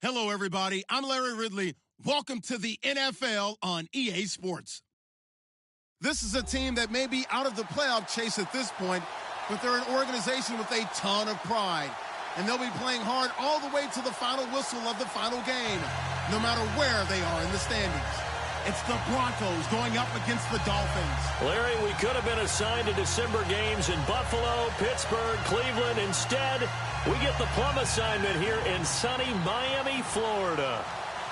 Hello, everybody. I'm Larry Ridley. Welcome to the NFL on EA Sports. This is a team that may be out of the playoff chase at this point, but they're an organization with a ton of pride. And they'll be playing hard all the way to the final whistle of the final game, no matter where they are in the standings. It's the Broncos going up against the Dolphins. Larry, we could have been assigned to December games in Buffalo, Pittsburgh, Cleveland. Instead, we get the plum assignment here in sunny Miami, Florida.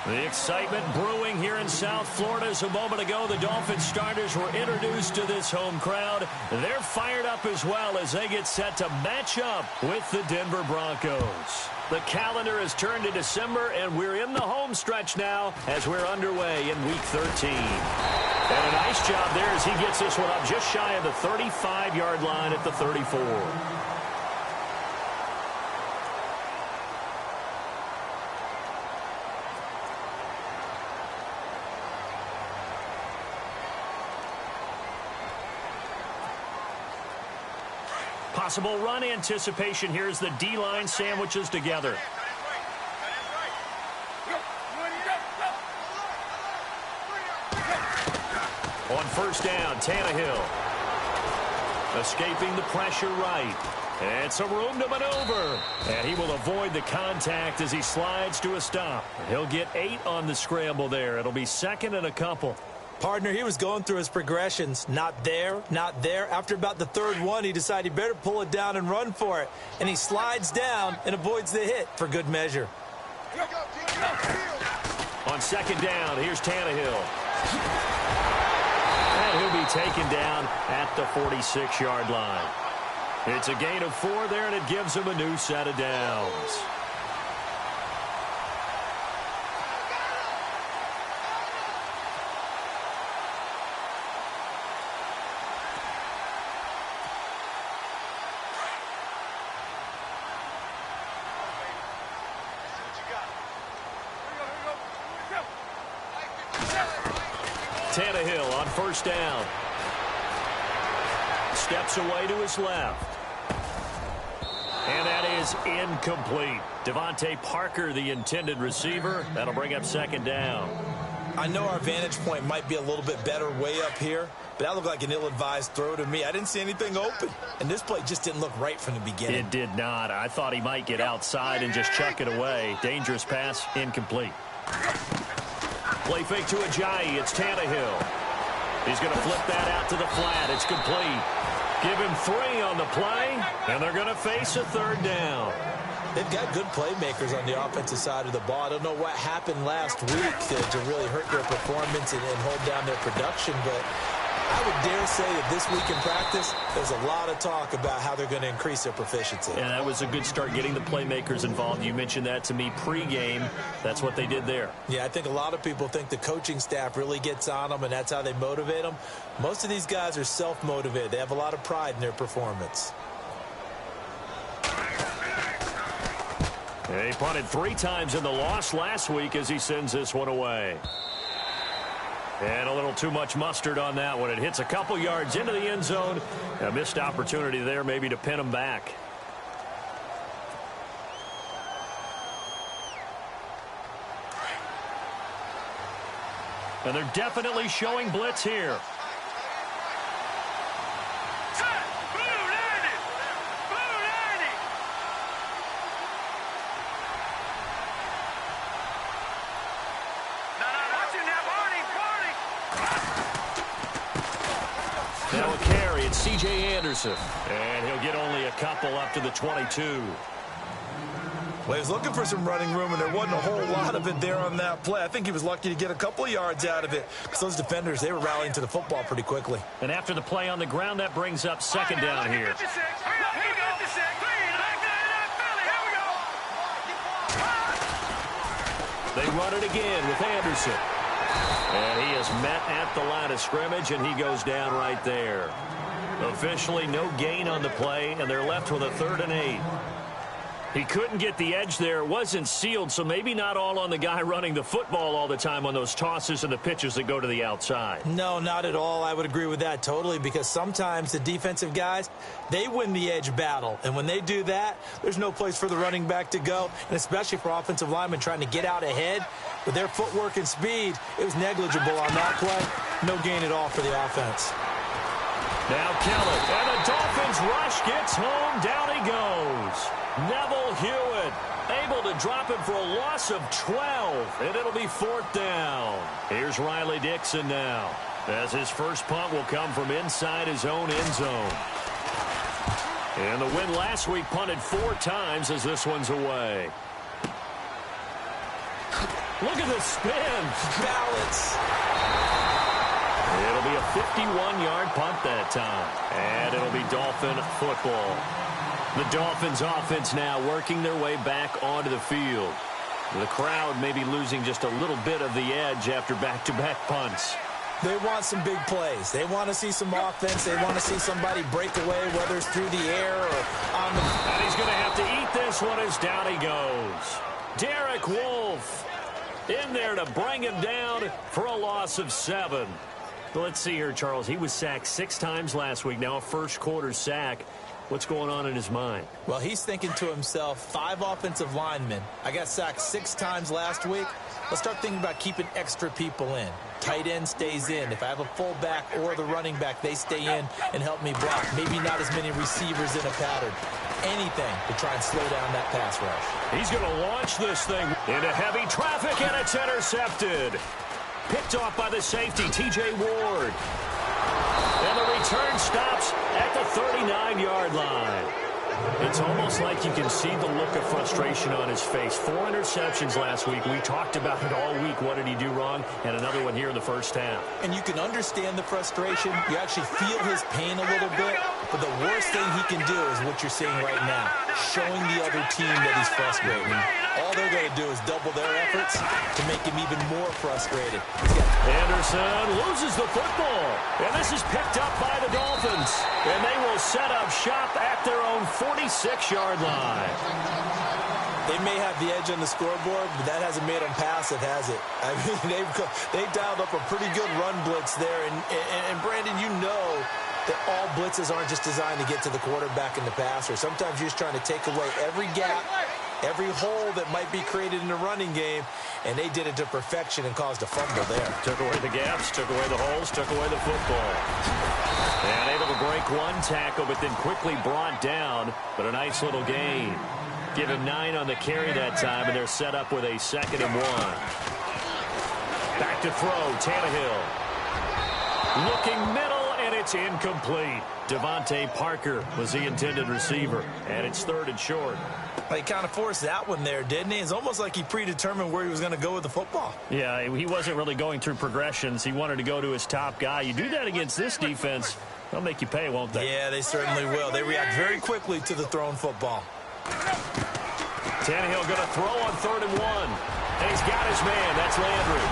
The excitement brewing here in South Florida. As a moment ago, the Dolphins starters were introduced to this home crowd. They're fired up as well as they get set to match up with the Denver Broncos. The calendar has turned to December, and we're in the home stretch now as we're underway in Week 13. And a nice job there as he gets this one up just shy of the 35-yard line at the 34. Possible run anticipation here as the D-line sandwiches together. On first down, Tannehill. Escaping the pressure right. And some room to maneuver. And he will avoid the contact as he slides to a stop. He'll get 8 on the scramble there. It'll be second and a couple. Partner, he was going through his progressions. Not there, not there. After about the third one, he decided he better pull it down and run for it. And he slides down and avoids the hit for good measure. On second down, here's Tannehill. And he'll be taken down at the 46-yard line. It's a gain of 4 there, and it gives him a new set of downs. Tannehill on first down. Steps away to his left. And that is incomplete. Devontae Parker, the intended receiver. That'll bring up second down. I know our vantage point might be a little bit better way up here, but that looked like an ill-advised throw to me. I didn't see anything open, and this play just didn't look right from the beginning. It did not. I thought he might get outside and just chuck it away. Dangerous pass, incomplete. Play fake to Ajayi. It's Tannehill. He's going to flip that out to the flat. It's complete. Give him 3 on the play, and they're going to face a third down. They've got good playmakers on the offensive side of the ball. I don't know what happened last week to really hurt their performance and hold down their production, but I would dare say that this week in practice, there's a lot of talk about how they're going to increase their proficiency. Yeah, that was a good start getting the playmakers involved. You mentioned that to me pregame. That's what they did there. Yeah, I think a lot of people think the coaching staff really gets on them, and that's how they motivate them. Most of these guys are self-motivated. They have a lot of pride in their performance. He punted 3 times in the loss last week as he sends this one away. And a little too much mustard on that one. It hits a couple yards into the end zone. A missed opportunity there maybe to pin him back. And they're definitely showing blitz here. Now a carry, it's C.J. Anderson. And he'll get only a couple up to the 22. Well, he was looking for some running room, and there wasn't a whole lot of it there on that play. I think he was lucky to get a couple of yards out of it, because those defenders, they were rallying to the football pretty quickly. And after the play on the ground, that brings up second down here. They run it again with Anderson. And he is met at the line of scrimmage, and he goes down right there. Officially no gain on the play, and they're left with a 3rd and 8. He couldn't get the edge there. It wasn't sealed, so maybe not all on the guy running the football all the time on those tosses and the pitches that go to the outside. No, not at all. I would agree with that totally, because sometimes the defensive guys, they win the edge battle. And when they do that, there's no place for the running back to go, and especially for offensive linemen trying to get out ahead. With their footwork and speed, it was negligible on that play. No gain at all for the offense. Now Kellett, and the Dolphins rush gets home. Down he goes. Neville Hewitt able to drop him for a loss of 12, and it'll be 4th down. Here's Riley Dixon now, as his first punt will come from inside his own end zone. And the win last week punted 4 times as this one's away. Look at the spin. Balance. It'll be a 51-yard punt that time, and it'll be Dolphin football. The Dolphins offense now working their way back onto the field. The crowd may be losing just a little bit of the edge after back-to-back punts. They want some big plays. They want to see some offense. They want to see somebody break away, whether it's through the air or on the... And he's going to have to eat this one as down he goes. Derek Wolfe in there to bring him down for a loss of 7. Let's see here, Charles. He was sacked 6 times last week. Now a first-quarter sack. What's going on in his mind? Well, he's thinking to himself, 5 offensive linemen. I got sacked 6 times last week. Let's start thinking about keeping extra people in. Tight end stays in. If I have a fullback or the running back, they stay in and help me block. Maybe not as many receivers in a pattern. Anything to try and slow down that pass rush. He's going to launch this thing into heavy traffic, and it's intercepted. Picked off by the safety, T.J. Ward. And the return stops at the 39-yard line. It's almost like you can see the look of frustration on his face. 4 interceptions last week. We talked about it all week. What did he do wrong? And another one here in the first half. And you can understand the frustration. You actually feel his pain a little bit. But the worst thing he can do is what you're seeing right now, showing the other team that he's frustrated. All they're going to do is double their efforts to make him even more frustrated. Anderson loses the football. And this is picked up by the Dolphins. And they will set up shop at their own 46-yard line. They may have the edge on the scoreboard, but that hasn't made them passive, has it? I mean, they've dialed up a pretty good run blitz there. And Brandon, you know that all blitzes aren't just designed to get to the quarterback and the passer. Sometimes you're just trying to take away every gap, every hole that might be created in the running game, and they did it to perfection and caused a fumble there. Took away the gaps, took away the holes, took away the football. And able to break one tackle, but then quickly brought down, but a nice little gain. Give him 9 on the carry that time, and they're set up with a 2nd and 1. Back to throw, Tannehill. Looking middle, and it's incomplete. Devontae Parker was the intended receiver, and it's 3rd and short. He kind of forced that one there, didn't he? It's almost like he predetermined where he was going to go with the football. Yeah, he wasn't really going through progressions. He wanted to go to his top guy. You do that against this defense, they'll make you pay, won't they? Yeah, they certainly will. They react very quickly to the thrown football. Tannehill going to throw on 3rd and 1. And he's got his man. That's Landry.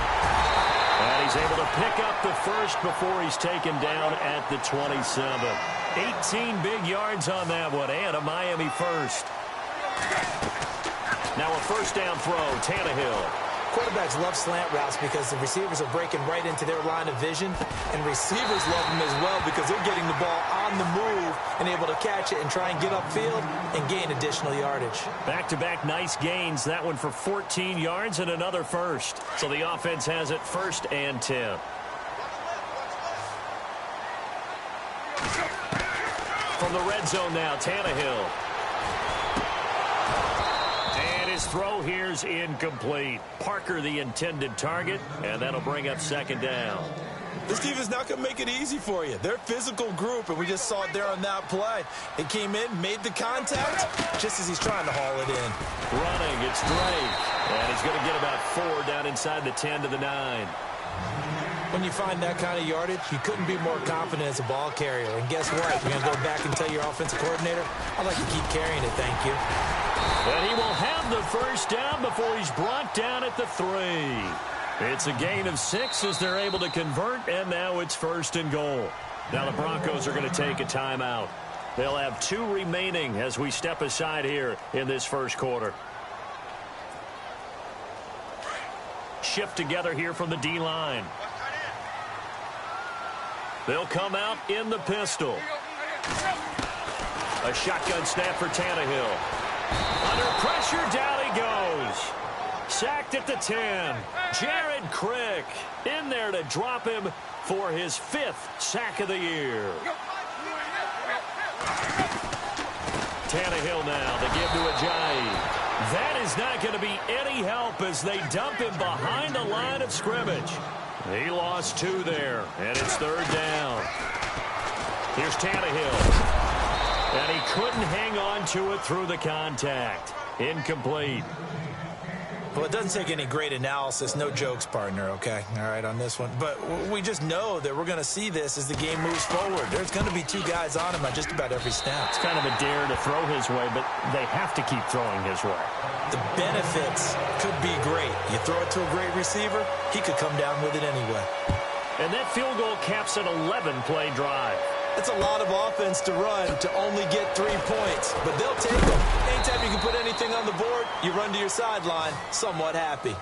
And he's able to pick up the first before he's taken down at the 27. 18 big yards on that one, and a Miami first. Now a first down throw, Tannehill. Quarterbacks love slant routes because the receivers are breaking right into their line of vision, and receivers love them as well because they're getting the ball on the move and able to catch it and try and get upfield and gain additional yardage. Back-to-back nice gains. That one for 14 yards and another first. So the offense has it 1st and 10. From the red zone now, Tannehill. His throw here's incomplete. Parker the intended target, and that'll bring up 2nd down. This team is not going to make it easy for you. They're a physical group, and we just saw it there on that play. It came in, made the contact, just as he's trying to haul it in. Running, it's Drake. And he's going to get about 4 down inside the 10 to the 9. When you find that kind of yardage, you couldn't be more confident as a ball carrier. And guess what? You're going to go back and tell your offensive coordinator, I'd like to keep carrying it, thank you. And he will have the first down before he's brought down at the 3. It's a gain of 6 as they're able to convert, and now it's 1st and goal. Now the Broncos are going to take a timeout. They'll have 2 remaining as we step aside here in this first quarter. Shift together here from the D-line. They'll come out in the pistol. A shotgun snap for Tannehill. Under pressure, down he goes. Sacked at the 10. Jared Crick in there to drop him for his 5th sack of the year. Tannehill now, the give to Ajayi. That is not going to be any help as they dump him behind the line of scrimmage. He lost 2 there, and it's 3rd down. Here's Tannehill. And he couldn't hang on to it through the contact. Incomplete. Well, it doesn't take any great analysis. No jokes, partner, okay? All right, on this one. But we just know that we're going to see this as the game moves forward. There's going to be 2 guys on him on just about every snap. It's kind of a dare to throw his way, but they have to keep throwing his way. The benefits could be great. You throw it to a great receiver, he could come down with it anyway. And that field goal caps an 11-play drive. It's a lot of offense to run to only get 3 points, but they'll take them. Anytime you can put anything on the board, you run to your sideline somewhat happy.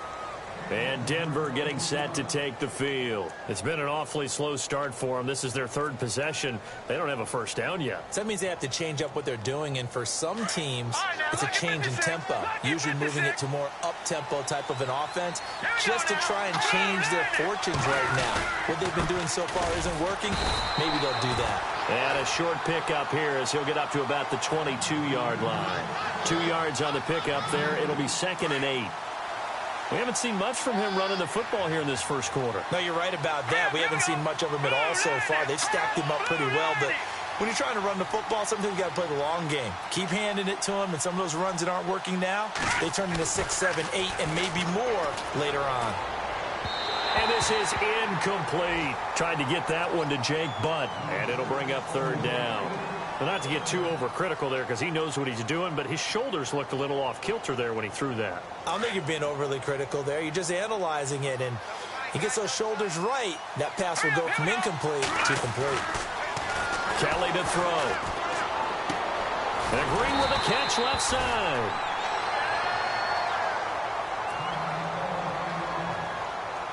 And Denver getting set to take the field. It's been an awfully slow start for them. This is their 3rd possession. They don't have a first down yet. So that means they have to change up what they're doing, and for some teams, it's a change in tempo, usually moving it to more up-tempo type of an offense, just to try and change their fortunes right now. What they've been doing so far isn't working. Maybe they'll do that. And a short pickup here as he'll get up to about the 22-yard line. 2 yards on the pickup there. It'll be 2nd and 8. We haven't seen much from him running the football here in this first quarter. No, you're right about that. We haven't seen much of him at all so far. They've stacked him up pretty well, but when you're trying to run the football, sometimes you got to play the long game. Keep handing it to him, and some of those runs that aren't working now, they turn into 6, 7, 8, and maybe more later on. And this is incomplete. Tried to get that one to Jake Butt, and it'll bring up 3rd down. Well, not to get too overcritical there because he knows what he's doing, but his shoulders looked a little off kilter there when he threw that. I don't think you're being overly critical there. You're just analyzing it, and he gets those shoulders right. That pass will go from incomplete to complete. Kelly to throw. And Green with a catch left side.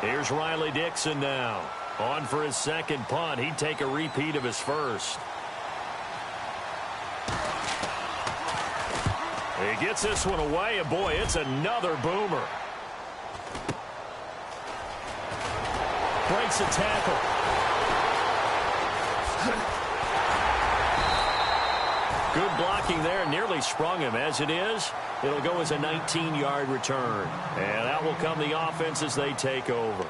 Here's Riley Dixon now. On for his 2nd punt. He'd take a repeat of his 1st. He gets this one away, and boy, it's another boomer. Breaks a tackle. Good blocking there, nearly sprung him. As it is, it'll go as a 19-yard return. And that will come the offense as they take over.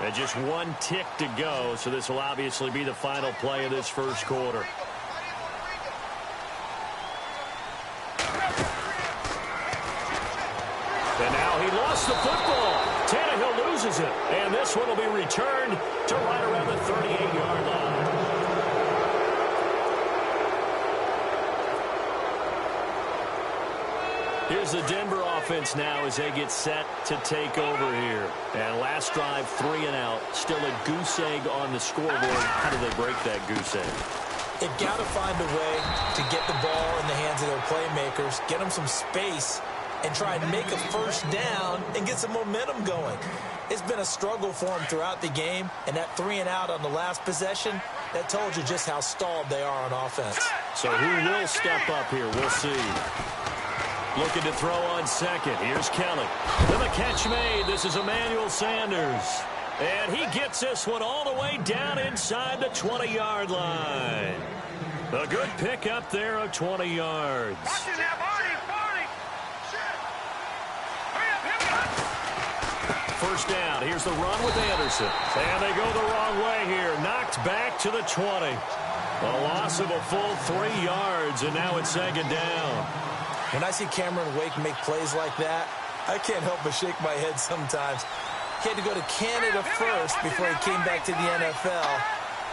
And just 1 tick to go, so this will obviously be the final play of this first quarter. And now he lost the football. Tannehill loses it, and this one will be returned to right around the 38-yard line. Here's the Denver offense now as they get set to take over here. And last drive, 3 and out. Still a goose egg on the scoreboard. How do they break that goose egg? They've got to find a way to get the ball in the hands of their playmakers, get them some space, and try and make a first down and get some momentum going. It's been a struggle for them throughout the game, and that 3 and out on the last possession, that told you just how stalled they are on offense. So who will step up here? We'll see. Looking to throw on 2nd. Here's Kelly. And the catch made. This is Emmanuel Sanders. And he gets this one all the way down inside the 20-yard line. A good pickup there of 20 yards. First down. Here's the run with Anderson. And they go the wrong way here. Knocked back to the 20. A loss of a full 3 yards, and now it's 2nd down. When I see Cameron Wake make plays like that, I can't help but shake my head sometimes. He had to go to Canada first before he came back to the NFL,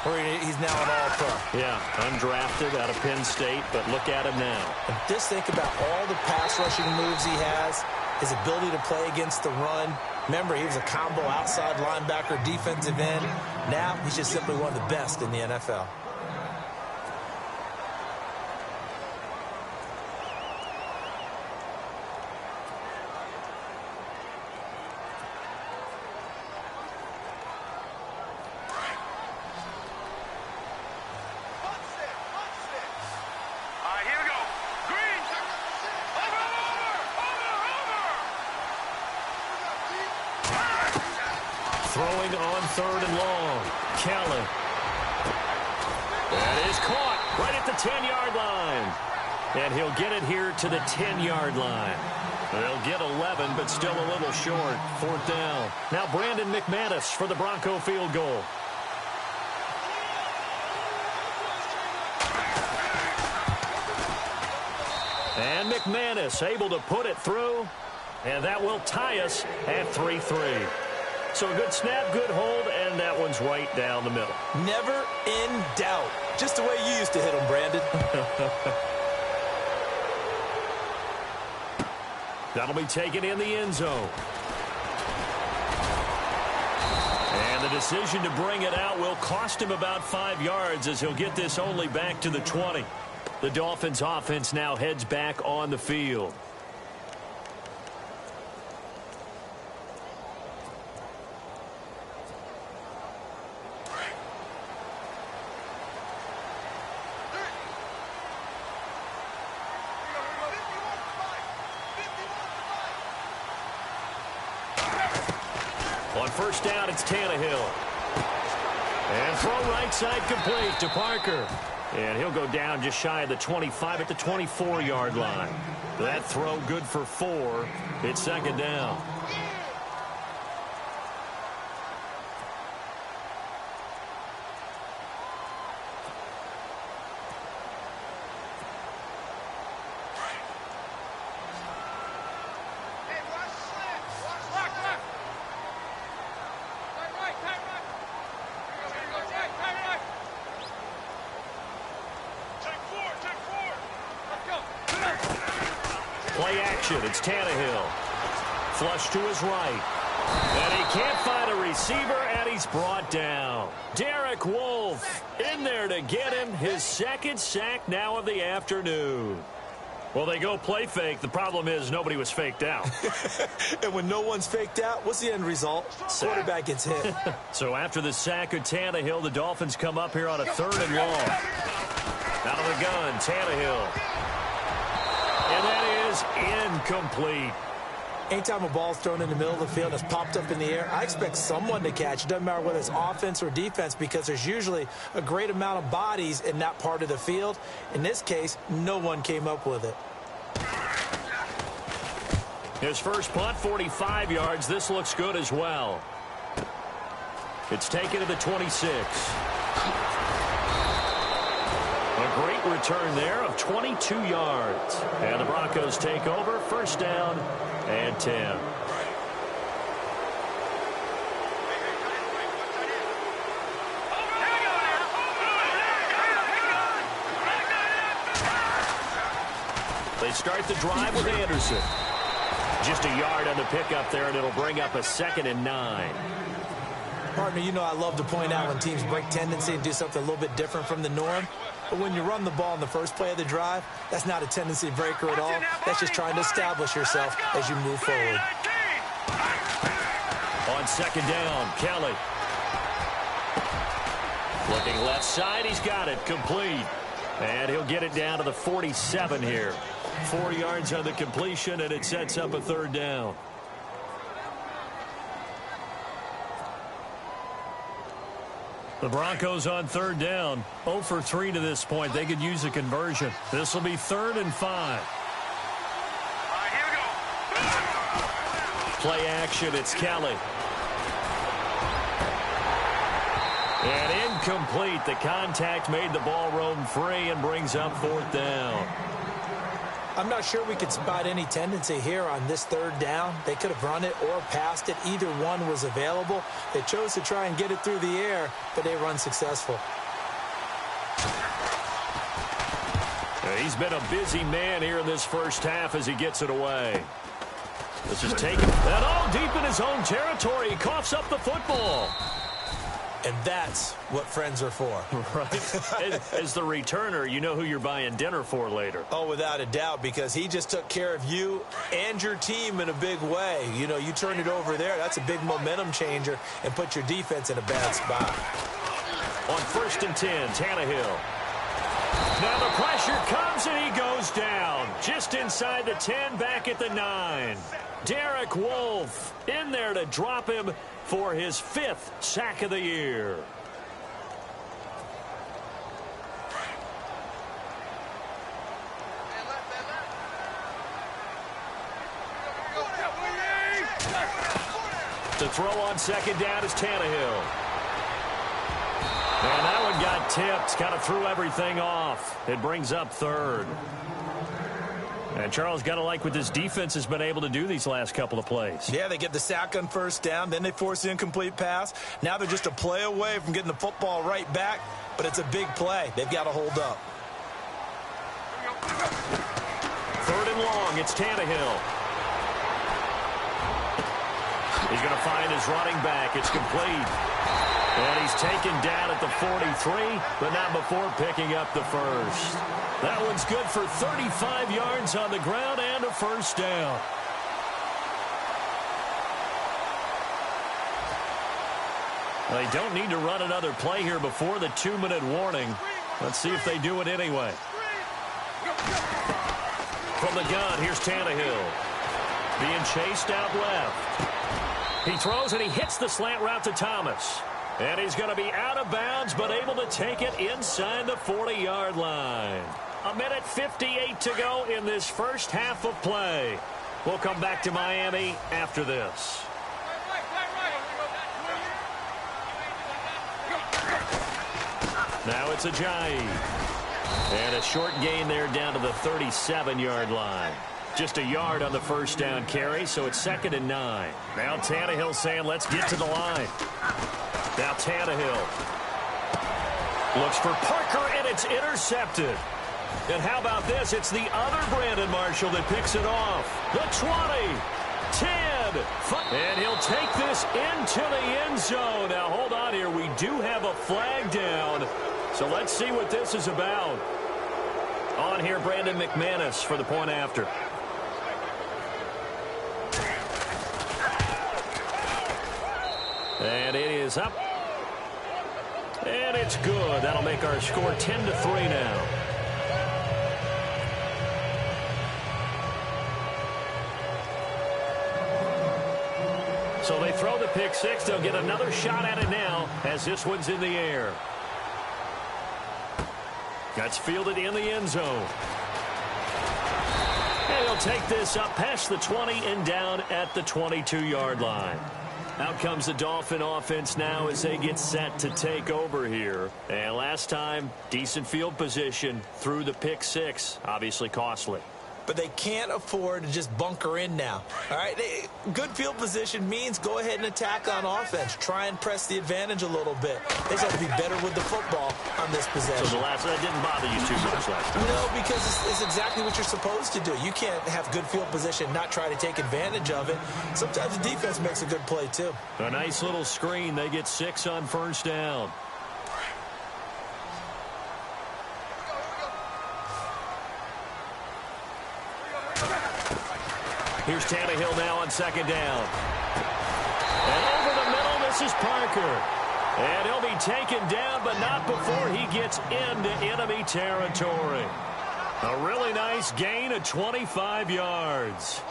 where he's now an All-Pro. Yeah, undrafted out of Penn State, but look at him now. And just think about all the pass rushing moves he has, his ability to play against the run. Remember, he was a combo outside linebacker, defensive end. Now he's just simply one of the best in the NFL. Throwing on 3rd and long. Kelly. That is caught right at the 10-yard line. And he'll get it here to the 10-yard line. They'll get 11, but still a little short. 4th down. Now Brandon McManus for the Bronco field goal. And McManus able to put it through. And that will tie us at 3-3. So a good snap, good hold, and that one's right down the middle. Never in doubt. Just the way you used to hit them, Brandon. That'll be taken in the end zone. And the decision to bring it out will cost him about 5 yards as he'll get this only back to the 20. The Dolphins offense now heads back on the field. On 1st down, it's Tannehill. And throw right side complete to Parker. And he'll go down just shy of the 25 at the 24-yard line. That throw good for 4. It's 2nd down. Play action. It's Tannehill. Flush to his right. And he can't find a receiver, and he's brought down. Derek Wolfe in there to get him. His 2nd sack now of the afternoon. Well, they go play fake. The problem is nobody was faked out. And when no one's faked out, what's the end result? Sack. Quarterback gets hit. So after the sack of Tannehill, the Dolphins come up here on a 3rd and long. Out of the gun, Tannehill. And that is incomplete. Anytime a ball's thrown in the middle of the field and it's popped up in the air, I expect someone to catch. It doesn't matter whether it's offense or defense because there's usually a great amount of bodies in that part of the field. In this case, no one came up with it. His first punt, 45 yards. This looks good as well. It's taken to the 26. A great return there of 22 yards. And the Broncos take over. 1st down and 10. They start the drive with Anderson. Just a yard on the pickup there, and it'll bring up a 2nd and 9. Partner, you know I love to point out when teams break tendency and do something a little bit different from the norm. But when you run the ball in the first play of the drive, that's not a tendency breaker at all. That's just trying to establish yourself as you move forward. On 2nd down, Kelly. Looking left side, he's got it, complete. And he'll get it down to the 47 here. 4 yards on the completion, and it sets up a 3rd down. The Broncos on 3rd down. 0 for 3 to this point. They could use a conversion. This will be 3rd and 5. Here we go. Play action. It's Kelly. And incomplete. The contact made the ball roam free and brings up 4th down. I'm not sure we could spot any tendency here on this 3rd down. They could have run it or passed it. Either one was available. They chose to try and get it through the air, but they run successful. He's been a busy man here in this 1st half as he gets it away. This is taken. And all deep in his own territory. He coughs up the football. And that's what friends are for. Right. As the returner, you know who you're buying dinner for later. Oh, without a doubt, because he just took care of you and your team in a big way. You know, you turn it over there, that's a big momentum changer and put your defense in a bad spot. On 1st and 10, Tannehill. Now the pressure comes and he goes down. Just inside the 10, back at the 9. Derek Wolfe in there to drop him for his 5th sack of the year. To throw on 2nd down is Tannehill. And that one got tipped, kind of threw everything off. It brings up 3rd. And Charles, got to like what this defense has been able to do these last couple of plays. Yeah, they get the sack on 1st down, then they force the incomplete pass. Now they're just a play away from getting the football right back, but it's a big play. They've got to hold up. 3rd and long, it's Tannehill. He's going to find his running back. It's complete. And he's taken down at the 43, but not before picking up the 1st. That one's good for 35 yards on the ground and a 1st down. They don't need to run another play here before the 2-minute warning. Let's see if they do it anyway. From the gun, here's Tannehill. Being chased out left. He throws and he hits the slant route to Thomas. And he's going to be out of bounds, but able to take it inside the 40-yard line. 1:58 to go in this first half of play. We'll come back to Miami after this. Now it's Ajayi. And a short gain there down to the 37-yard line. Just a yard on the 1st down carry, so it's 2nd and 9. Now Tannehill saying, let's get to the line. Now Tannehill looks for Parker, and it's intercepted. And how about this? It's the other Brandon Marshall that picks it off. The 20, 10, 5. And he'll take this into the end zone. Now, hold on here. We do have a flag down. So let's see what this is about. On here, Brandon McManus for the point after. And it is up. And it's good. That'll make our score 10-3 now. So they throw the pick six. They'll get another shot at it now as this one's in the air. That's fielded in the end zone. And he'll take this up past the 20 and down at the 22-yard line. Out comes the Dolphin offense now as they get set to take over here. And last time, decent field position through the pick six. Obviously costly. But they can't afford to just bunker in now. All right, good field position means go ahead and attack on offense. Try and press the advantage a little bit. They just have to be better with the football on this possession. So that didn't bother you too much last time? No, because it's exactly what you're supposed to do. You can't have good field position, not try to take advantage of it. Sometimes the defense makes a good play, too. A nice little screen. They get 6 on 1st down. Here's Tannehill now on 2nd down. And over the middle, this is Parker. And he'll be taken down, but not before he gets into enemy territory. A really nice gain of 25 yards.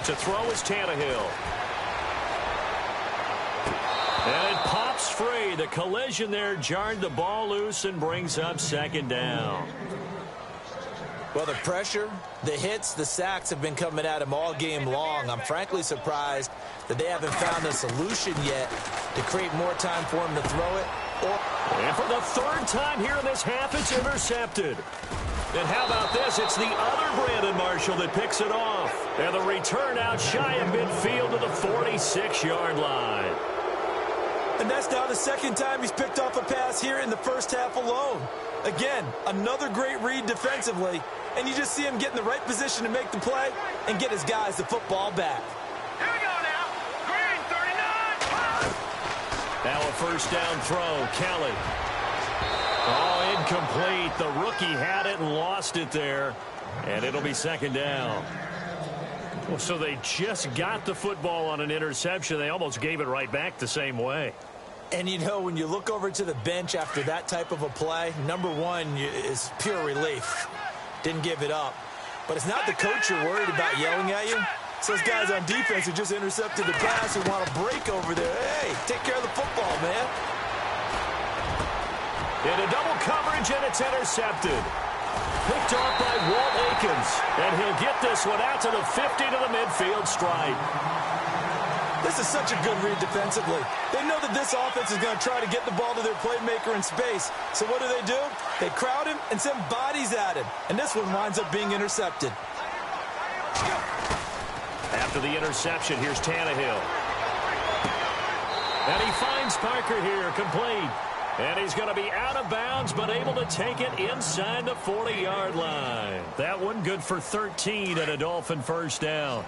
To throw is Tannehill. And it pops free. The collision there jarred the ball loose and brings up 2nd down. Well, the pressure, the hits, the sacks have been coming at him all game long. I'm frankly surprised that they haven't found a solution yet to create more time for him to throw it. And for the 3rd time here in this half, it's intercepted. And how about this? It's the other Brandon Marshall that picks it off. And the return out shy of midfield to the 46-yard line. And that's now the 2nd time he's picked off a pass here in the first half alone. Again, another great read defensively, and you just see him get in the right position to make the play and get his guys the football back. Here we go now. Green, 39. Now a first down throw. Kelly. Oh, incomplete. The rookie had it and lost it there, and it'll be second down. Well, so they just got the football on an interception. They almost gave it right back the same way. And, you know, when you look over to the bench after that type of a play, number one is pure relief. Didn't give it up. But it's not the coach you're worried about yelling at you. It's those guys on defense who just intercepted the pass and want to break over there. Hey, take care of the football, man. In a double coverage, and it's intercepted. Picked off by Walt Aikens. And he'll get this one out to the 50 to the midfield stripe. This is such a good read defensively. They know that this offense is going to try to get the ball to their playmaker in space. So what do? They crowd him and send bodies at him. And this one winds up being intercepted. After the interception, here's Tannehill. And he finds Parker here, complete. And he's going to be out of bounds, but able to take it inside the 40-yard line. That one good for 13 and a Dolphin first down.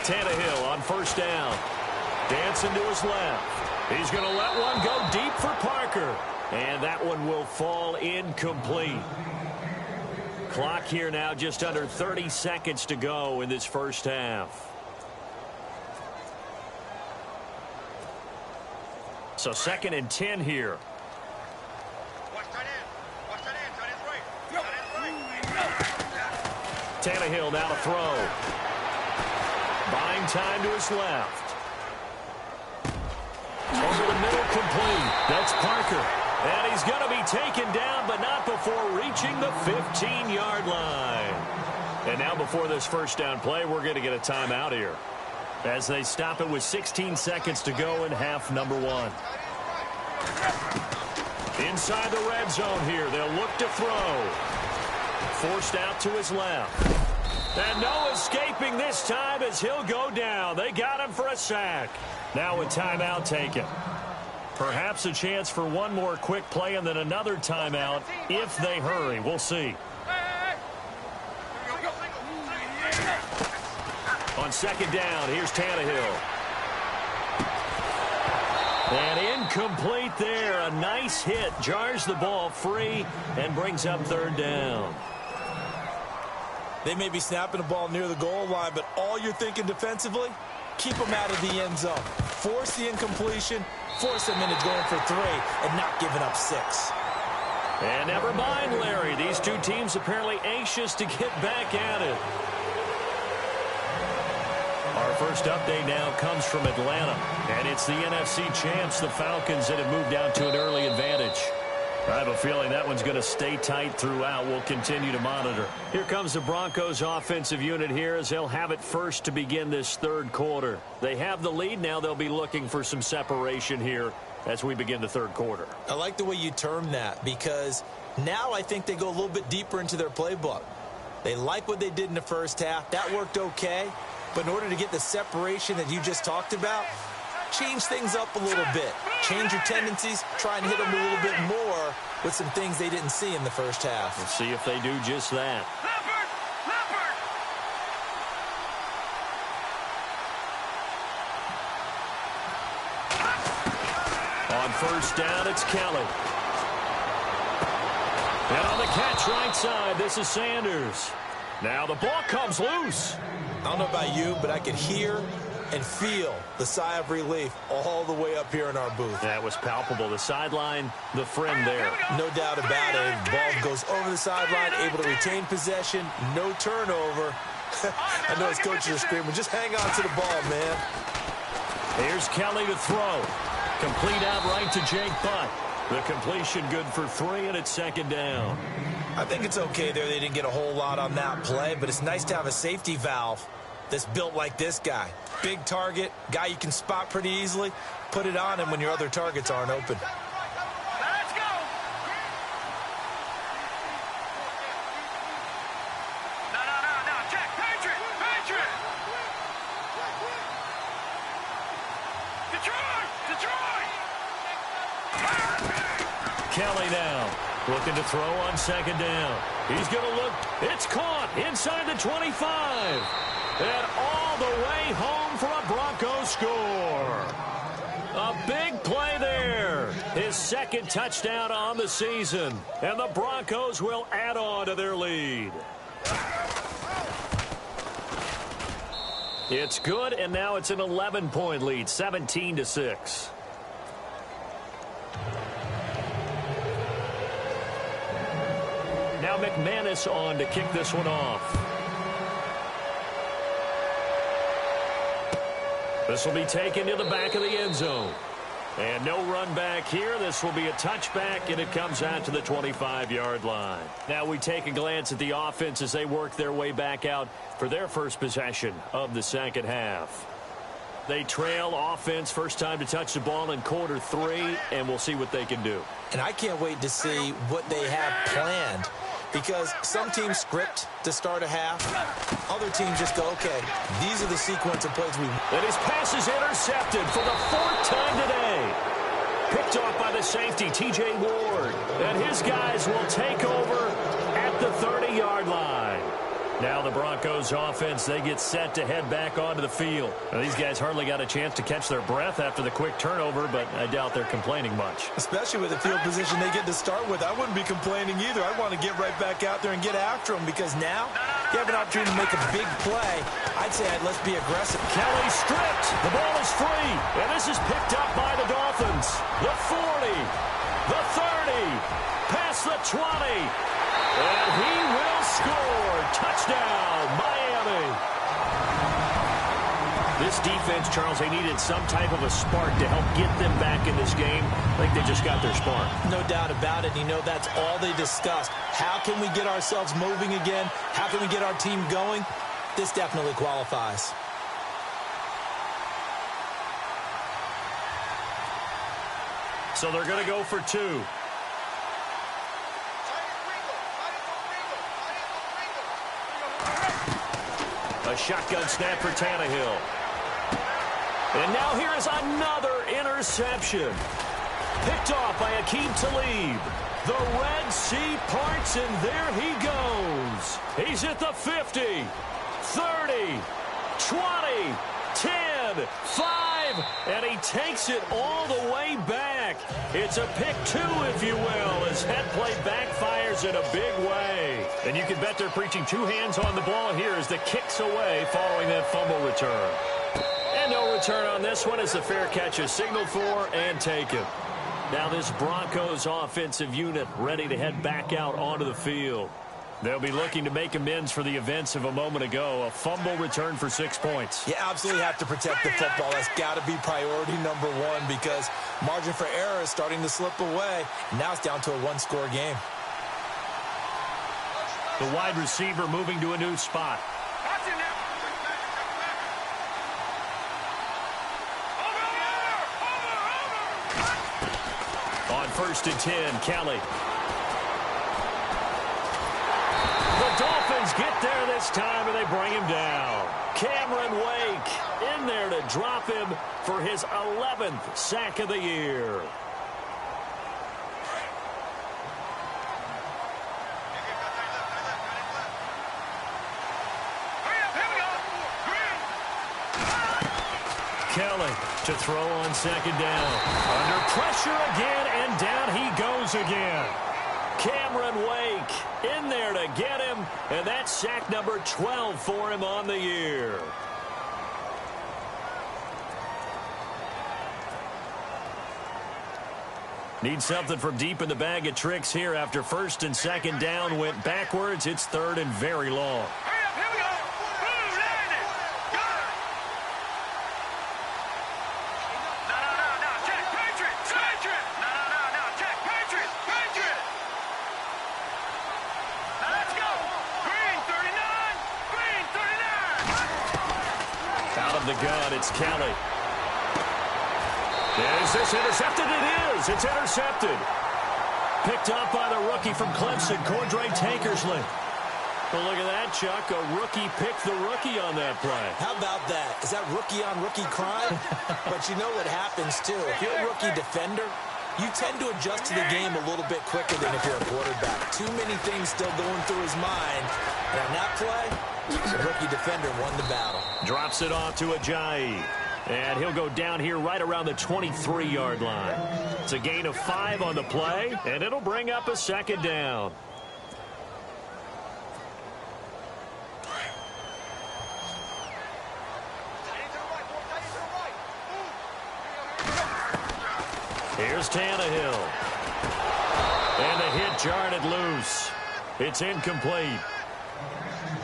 Tannehill on first down. Dancing to his left. He's going to let one go deep for Parker. And that one will fall incomplete. Clock here now just under 30 seconds to go in this first half. So 2nd and 10 here. Tannehill now to throw. Buying time to his left. Over the middle, complete. That's Parker. And he's going to be taken down, but not before reaching the 15-yard line. And now before this first down play, we're going to get a timeout here, as they stop it with 16 seconds to go in half number 1. Inside the red zone here, they'll look to throw. Forced out to his left. And no escaping this time as he'll go down. They got him for a sack. Now a timeout taken. Perhaps a chance for one more quick play and then another timeout if they hurry. We'll see. On second down, here's Tannehill. And incomplete there. A nice hit. Jars the ball free and brings up third down. They may be snapping the ball near the goal line, but all you're thinking defensively, keep them out of the end zone. Force the incompletion, force them into going for 3, and not giving up 6. And never mind, Larry. These two teams apparently anxious to get back at it. Our first update now comes from Atlanta, and it's the NFC champs, the Falcons, that have moved down to an early advantage. I have a feeling that one's going to stay tight throughout. We'll continue to monitor. Here comes the Broncos offensive unit here as they'll have it first to begin this third quarter. They have the lead. Now they'll be looking for some separation here as we begin the third quarter. I like the way you term that, because now I think they go a little bit deeper into their playbook. They like what they did in the first half. That worked okay. But in order to get the separation that you just talked about, change things up a little bit. Change your tendencies. Try and hit them a little bit more with some things they didn't see in the first half. We'll see if they do just that. On first down, it's Kelly. And on the catch right side, this is Sanders. Now the ball comes loose. I don't know about you, but I could hear and feel the sigh of relief all the way up here in our booth. That was palpable. The sideline, the friend there. No doubt about it. The ball goes over the sideline, able to retain possession, no turnover. I know his coaches are screaming, just hang on to the ball, man. Here's Kelly to throw. Complete out right to Jake Butt. The completion good for 3, and it's second down. I think it's okay there. They didn't get a whole lot on that play, but it's nice to have a safety valve that's built like this guy. Big target, guy you can spot pretty easily. Put it on him when your other targets aren't open. Let's go. No, check. Kelly now looking to throw on second down. He's going to look. It's caught inside the 25. And all the way home for a Broncos score. A big play there. His second touchdown on the season. And the Broncos will add on to their lead. It's good, and now it's an 11-point lead, 17-6. Now McManus on to kick this one off. This will be taken to the back of the end zone. And no run back here. This will be a touchback, and it comes out to the 25-yard line. Now we take a glance at the offense as they work their way back out for their first possession of the second half. They trail offense, first time to touch the ball in quarter 3, and we'll see what they can do. And I can't wait to see what they have planned, because some teams script to start a half. Other teams just go, okay, these are the sequence of plays we want. And his pass is intercepted for the 4th time today. Picked off by the safety, T.J. Ward. And his guys will take over at the 30-yard line. Now the Broncos offense, they get set to head back onto the field. Now, these guys hardly got a chance to catch their breath after the quick turnover, but I doubt they're complaining much. Especially with the field position they get to start with. I wouldn't be complaining either. I want to get right back out there and get after them, because now you have an opportunity to make a big play. I'd say let's be aggressive. Kelly stripped. The ball is free. And this is picked up by the Dolphins. The 40. The 30. Past the 20. And he will score. Touchdown, Miami. This defense, Charles, they needed some type of a spark to help get them back in this game. I think they just got their spark. No doubt about it. You know, that's all they discussed. How can we get ourselves moving again? How can we get our team going? This definitely qualifies. So they're going to go for 2. A shotgun snap for Tannehill. And now here is another interception. Picked off by Akeem Talib. The Red Sea parts, and there he goes. He's at the 50, 30, 20, 10, 5, and he takes it all the way back. It's a pick 2, if you will, as that play backfires in a big way. And you can bet they're preaching 2 hands on the ball here as the kick's away following that fumble return. And no return on this one as the fair catch is signaled for and taken. Now this Broncos offensive unit ready to head back out onto the field. They'll be looking to make amends for the events of a moment ago. A fumble return for 6 points. You absolutely have to protect the football. That's got to be priority number 1, because margin for error is starting to slip away. Now it's down to a 1-score game. The wide receiver moving to a new spot. On 1st and 10, Kelly. The Dolphins get there this time, and they bring him down. Cameron Wake in there to drop him for his 11th sack of the year. Kelly to throw on second down. Under pressure again, and down he goes again. Cameron Wake in there to get him, and that's sack number 12 for him on the year. Need something from deep in the bag of tricks here after 1st and 2nd down went backwards. It's 3rd and very long. The gun, it's Kelly. Is this intercepted? It is. It's intercepted. Picked up by the rookie from Clemson, Cordray Tankersley. Well, look at that, Chuck. A rookie picked the rookie on that play. How about that? Is that rookie-on-rookie crime? But you know what happens, too. If you're a rookie defender, you tend to adjust to the game a little bit quicker than if you're a quarterback. Too many things still going through his mind. And on that play, the rookie defender won the battle. Drops it off to Ajayi. And he'll go down here right around the 23-yard line. It's a gain of 5 on the play, and it'll bring up a second down. Here's Tannehill. And the hit jarred it loose. It's incomplete.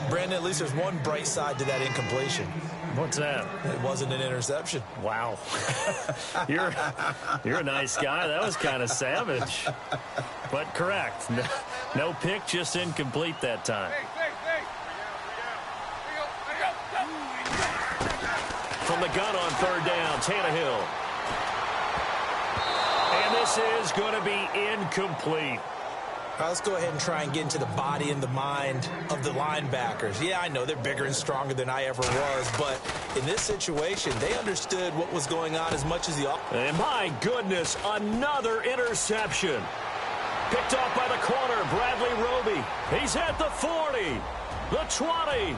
Brandon, at least there's one bright side to that incompletion. What's that? It wasn't an interception. Wow. You're a nice guy. That was kind of savage. But correct. No pick, just incomplete that time. From the gun on third down, Tannehill. And this is going to be incomplete. All right, let's go ahead and try and get into the body and the mind of the linebackers. Yeah, I know they're bigger and stronger than I ever was, but in this situation, they understood what was going on as much as the offense. And my goodness, another interception. Picked off by the corner, Bradley Roby. He's at the 40, the 20.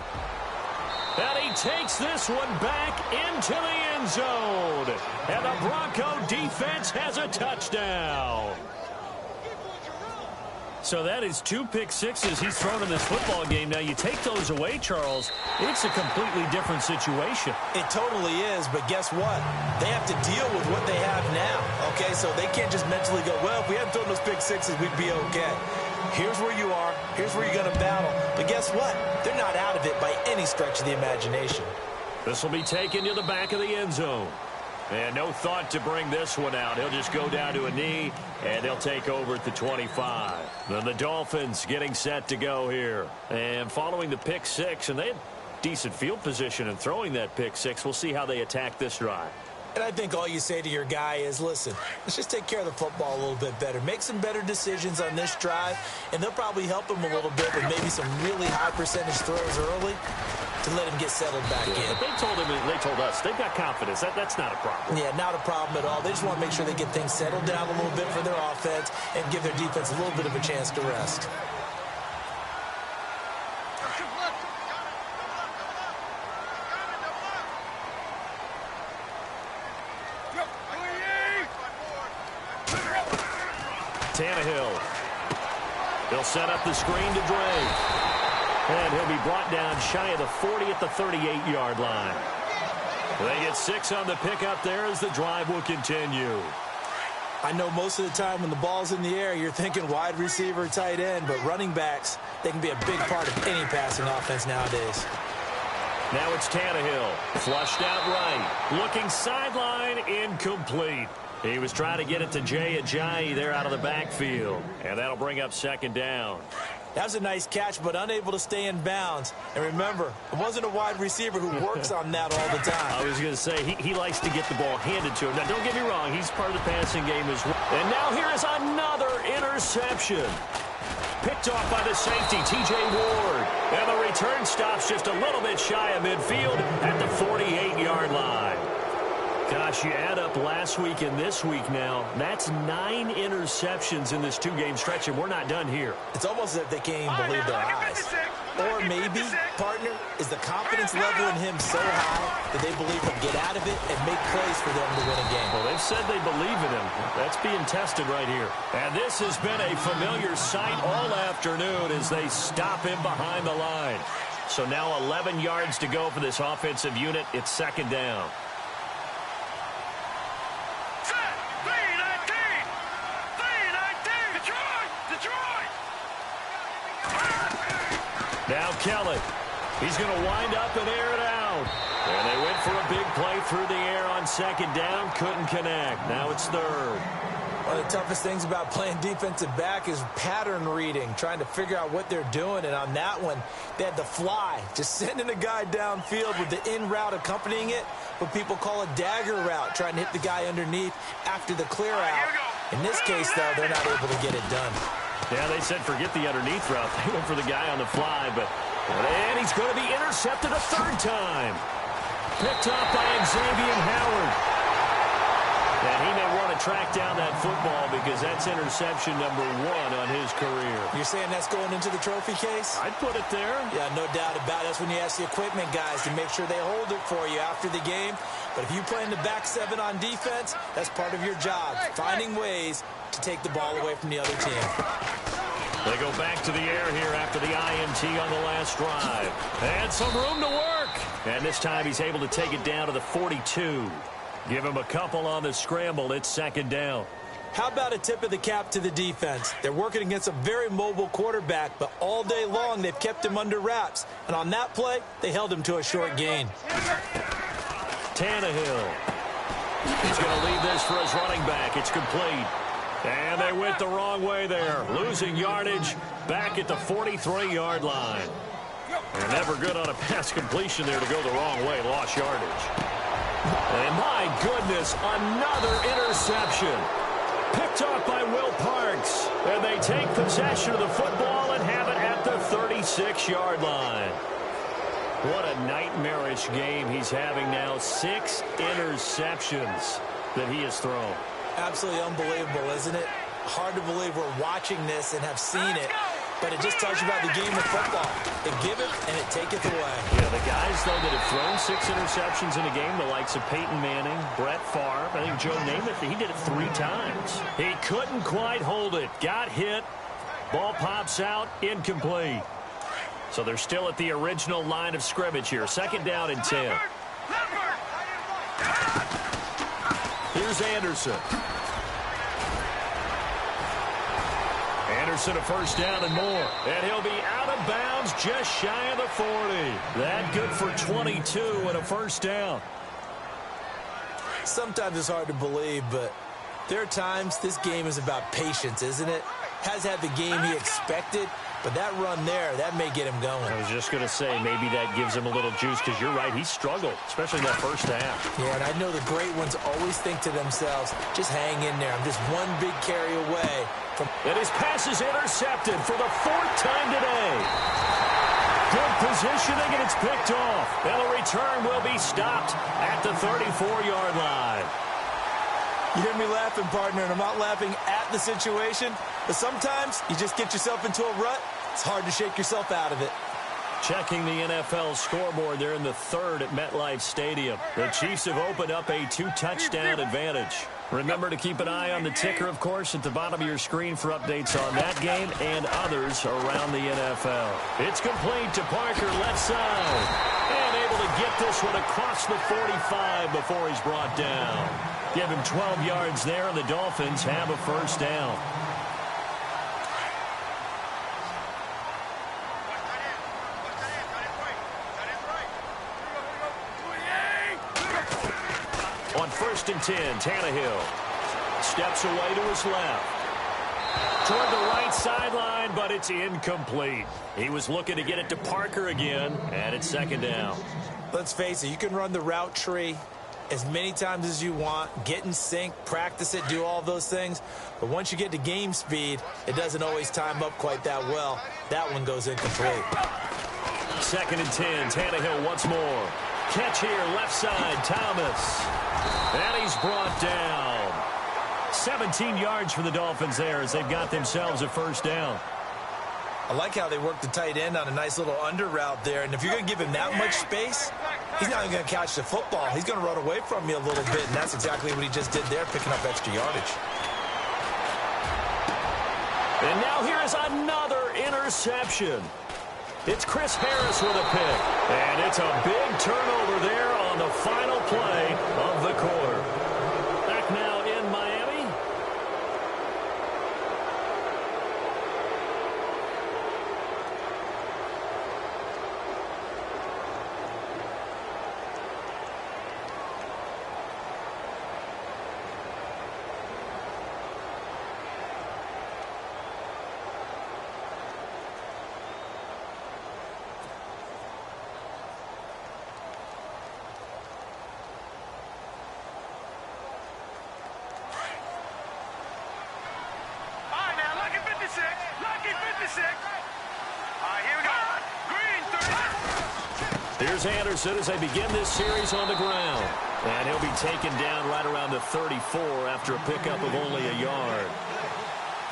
And he takes this one back into the end zone. And the Bronco defense has a touchdown. So that is 2 pick sixes he's thrown in this football game. Now, you take those away, Charles, it's a completely different situation. It totally is, but guess what? They have to deal with what they have now, okay? So they can't just mentally go, well, if we hadn't thrown those pick sixes, we'd be okay. Here's where you are. Here's where you're going to battle. But guess what? They're not out of it by any stretch of the imagination. This will be taken to the back of the end zone. And no thought to bring this one out. He'll just go down to a knee, and they'll take over at the 25. Then the Dolphins getting set to go here. And following the pick six, and they had decent field position in throwing that pick six. We'll see how they attack this drive. And I think all you say to your guy is, listen, let's just take care of the football a little bit better. Make some better decisions on this drive, and they'll probably help him a little bit with maybe some really high percentage throws early to let him get settled back in. But they told him, and they told us, they've got confidence. That's not a problem. Yeah, not a problem at all. They just want to make sure they get things settled down a little bit for their offense and give their defense a little bit of a chance to rest. Tannehill. He'll set up the screen to Drake. And he'll be brought down shy of the 40 at the 38-yard line. They get 6 on the pickup there as the drive will continue. I know most of the time when the ball's in the air, you're thinking wide receiver, tight end, but running backs, they can be a big part of any passing offense nowadays. Now it's Tannehill. Flushed out right. Looking sideline, incomplete. He was trying to get it to Jay Ajayi there out of the backfield. And that'll bring up second down. That was a nice catch, but unable to stay in bounds. And remember, it wasn't a wide receiver who works on that all the time. I was going to say, he likes to get the ball handed to him. Now, don't get me wrong, he's part of the passing game as well. And now here is another interception. Picked off by the safety, T.J. Ward. And the return stops just a little bit shy of midfield at the 48-yard line. Gosh, you add up last week and this week now, that's 9 interceptions in this 2-game stretch, and we're not done here. It's almost as if they can't even believe their eyes. Or maybe, partner, is the confidence level in him so high that they believe he'll get out of it and make plays for them to win a game. Well, they've said they believe in him. That's being tested right here. And this has been a familiar sight all afternoon as they stop him behind the line. So now 11 yards to go for this offensive unit. It's second down. Now Kelly. He's going to wind up and air it out. And they went for a big play through the air on second down. Couldn't connect. Now it's third. One of the toughest things about playing defensive back is pattern reading, trying to figure out what they're doing. And on that one, they had the fly, just sending a guy downfield with the in route accompanying it, what people call a dagger route, trying to hit the guy underneath after the clear out. In this case, though, they're not able to get it done. Yeah, they said forget the underneath route. They went for the guy on the fly, and he's going to be intercepted a third time. Picked off by Xavier Howard. And he may want to track down that football because that's interception number 1 on his career. You're saying that's going into the trophy case? I'd put it there. Yeah, no doubt about it. That's when you ask the equipment guys to make sure they hold it for you after the game. But if you play in the back 7 on defense, that's part of your job, finding ways to take the ball away from the other team. They go back to the air here after the INT on the last drive. And some room to work. And this time he's able to take it down to the 42. Give him a couple on the scramble. It's second down. How about a tip of the cap to the defense? They're working against a very mobile quarterback, but all day long they've kept him under wraps. And on that play, they held him to a short gain. Tannehill. He's going to leave this for his running back. It's complete. And they went the wrong way there. Losing yardage back at the 43-yard line. They're never good on a pass completion there to go the wrong way. Lost yardage. And my goodness, another interception. Picked off by Will Parks. And they take possession of the football and have it at the 36-yard line. What a nightmarish game he's having now. 6 interceptions that he has thrown. Absolutely unbelievable, isn't it? Hard to believe we're watching this and have seen it. But it just tells you about the game of football. It give it and it take it away. Yeah, the guys, though, that have thrown 6 interceptions in a game, the likes of Peyton Manning, Brett Favre, I think Joe Namath, he did it 3 times. He couldn't quite hold it. Got hit. Ball pops out. Incomplete. So they're still at the original line of scrimmage here. Second down and 10. Here's Anderson. Anderson a first down and more. And he'll be out of bounds just shy of the 40. That good for 22 and a first down. Sometimes it's hard to believe, but there are times this game is about patience, isn't it? Has had the game he expected, but that run there, that may get him going. I was just going to say, maybe that gives him a little juice because you're right, he struggled, especially in that first half. Yeah, and I know the great ones always think to themselves, just hang in there. I'm just one big carry away from... And his pass is intercepted for the 4th time today. Good positioning, and it's picked off. And the return will be stopped at the 34-yard line. You hear me laughing, partner, and I'm not laughing at the situation, but sometimes you just get yourself into a rut. It's hard to shake yourself out of it. Checking the NFL scoreboard, they're in the 3rd at MetLife Stadium. The Chiefs have opened up a 2-touchdown advantage. Remember to keep an eye on the ticker, of course, at the bottom of your screen for updates on that game and others around the NFL. It's complete to Parker, left side. And able to get this one across the 45 before he's brought down. Give him 12 yards there, and the Dolphins have a first down. On 1st and 10, Tannehill steps away to his left. Toward the right sideline, but it's incomplete. He was looking to get it to Parker again, and it's second down. Let's face it, you can run the route tree as many times as you want, get in sync, practice it, do all those things. But once you get to game speed, it doesn't always time up quite that well. That one goes incomplete. 2nd and 10, Tannehill once more. Catch here, left side, Thomas. And he's brought down. 17 yards for the Dolphins there as they've got themselves a first down. I like how they work the tight end on a nice little under route there. And if you're going to give him that much space, he's not even going to catch the football. He's going to run away from you a little bit, and that's exactly what he just did there, picking up extra yardage. And now here is another interception. It's Chris Harris with a pick. And it's a big turnover there on the final play of the quarter. Back now in Miami. Here's Anderson as they begin this series on the ground. And he'll be taken down right around the 34 after a pickup of only a yard.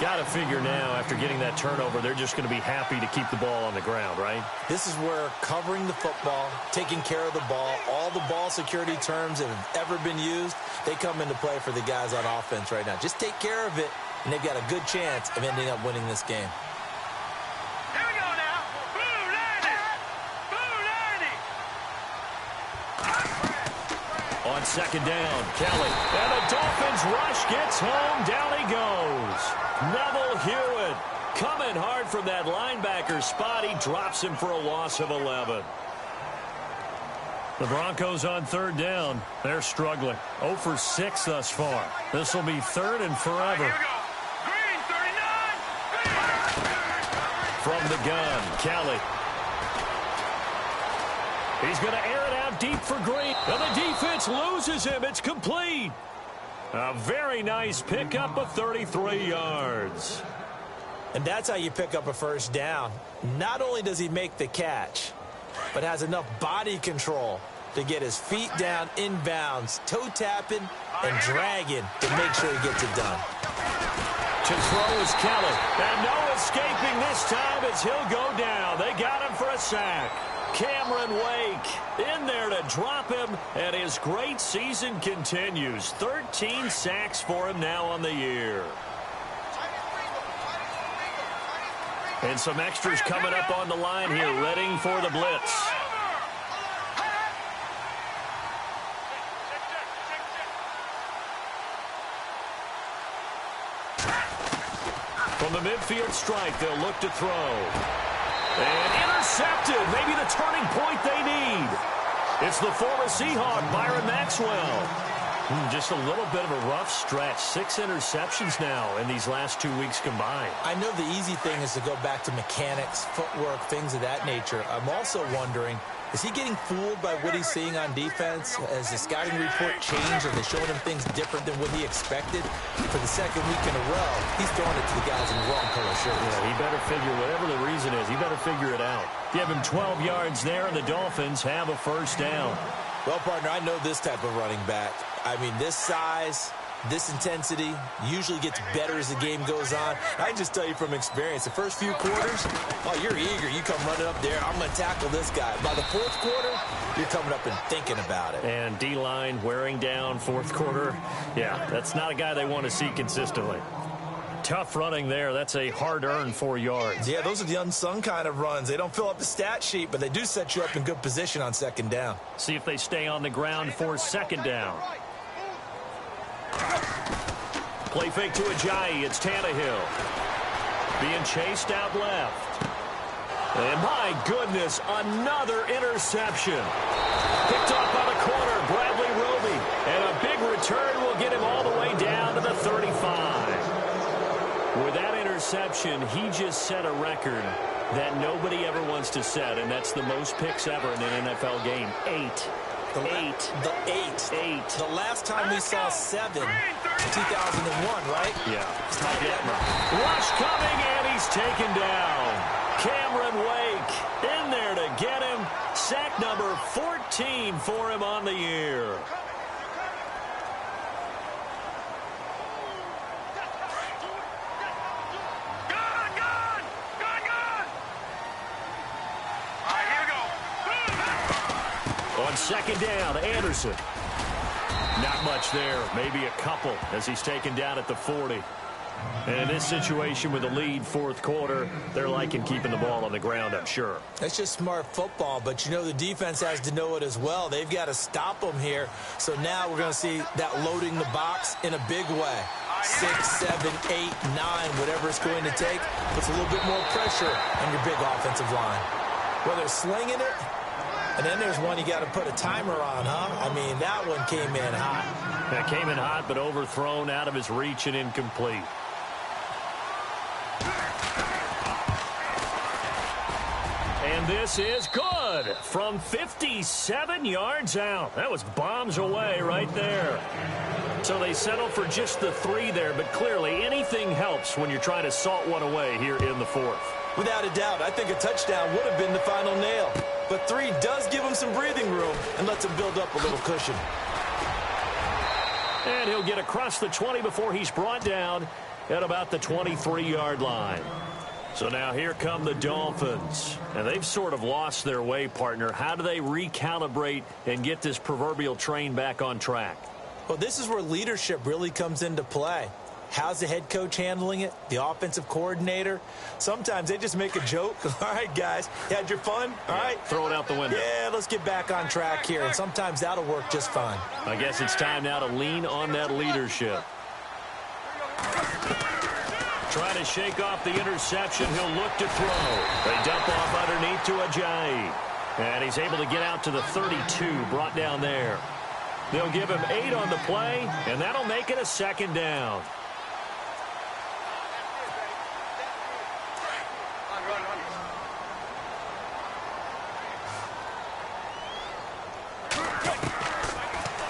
Got to figure now, after getting that turnover, they're just going to be happy to keep the ball on the ground, right? This is where covering the football, taking care of the ball, all the ball security terms that have ever been used, they come into play for the guys on offense right now. Just take care of it, and they've got a good chance of ending up winning this game. Here we go now. Boo, Landy. Boo, Landy. On second down, Kelly. And the Dolphins rush gets home. Down he goes. Neville Hewitt coming hard from that linebacker spot. He drops him for a loss of 11. The Broncos on third down. They're struggling. 0 for 6 thus far. This will be third and forever. Here we go. Green, 39. From the gun, Kelly. He's going to air it out deep for Green. And the defense loses him. It's complete. A very nice pickup of 33 yards. And that's how you pick up a first down. Not only does he make the catch, but has enough body control to get his feet down inbounds, toe tapping and dragging to make sure he gets it done. To throw is Kelly. And no escaping this time as he'll go down. They got him for a sack. Cameron Wake in there to drop him, and his great season continues. 13 sacks for him now on the year. And some extras coming up on the line here, readying for the blitz. From the midfield strike, they'll look to throw. And intercepted. Maybe the turning point they need. It's the former Seahawk, Byron Maxwell. Just a little bit of a rough stretch. 6 interceptions now in these last 2 weeks combined. I know the easy thing is to go back to mechanics, footwork, things of that nature. I'm also wondering, is he getting fooled by what he's seeing on defense? Has the scouting report changed? Are they showing him things different than what he expected? For the second week in a row, he's throwing it to the guys in the wrong color shirts. Yeah, he better figure, whatever the reason is, he better figure it out. Give him 12 yards there, and the Dolphins have a first down. Well, partner, I know this type of running back. I mean, this size, this intensity usually gets better as the game goes on. I can just tell you from experience, the first few quarters, oh, you're eager. You come running up there, I'm going to tackle this guy. By the fourth quarter, you're coming up and thinking about it. And D-line wearing down fourth quarter. Yeah, that's not a guy they want to see consistently. Tough running there. That's a hard-earned 4 yards. Yeah, those are the unsung kind of runs. They don't fill up the stat sheet, but they do set you up in good position on second down. See if they stay on the ground for second down. Play fake to Ajayi. It's Tannehill. Being chased out left. And my goodness, another interception. Picked off by the corner, Bradley Roby. And a big return will get him all the way down to the 35. With that interception, he just set a record that nobody ever wants to set, and that's the most picks ever in an NFL game. 8. The last time we saw 7, 2001, right? Yeah. It's not yet. Rush coming, and he's taken down. Cameron Wake in there to get him. Sack number 14 for him on the year. On second down, Anderson. Not much there. Maybe a couple as he's taken down at the 40. And in this situation with the lead fourth quarter, they're liking keeping the ball on the ground, I'm sure. That's just smart football, but you know the defense has to know it as well. They've got to stop them here. So now we're going to see that loading the box in a big way. 6, 7, 8, 9, whatever it's going to take, puts a little bit more pressure on your big offensive line. Whether it's slinging it, and then there's one you got to put a timer on, huh? I mean, that one came in hot. That came in hot, but overthrown, out of his reach, and incomplete. And this is good from 57 yards out. That was bombs away right there. So they settle for just the 3 there, but clearly anything helps when you're trying to salt one away here in the fourth. Without a doubt, I think a touchdown would have been the final nail. But 3 does give him some breathing room and lets him build up a little cushion. And he'll get across the 20 before he's brought down at about the 23-yard line. So now here come the Dolphins. And they've sort of lost their way, partner. How do they recalibrate and get this proverbial train back on track? Well, this is where leadership really comes into play. How's the head coach handling it? The offensive coordinator? Sometimes they just make a joke. All right, guys, you had your fun? All right. Throw it out the window. Yeah, let's get back on track here. And sometimes that'll work just fine. I guess it's time now to lean on that leadership. Trying to shake off the interception. He'll look to throw. They dump off underneath to Ajayi. And he's able to get out to the 32, brought down there. They'll give him 8 on the play, and that'll make it a 2nd down.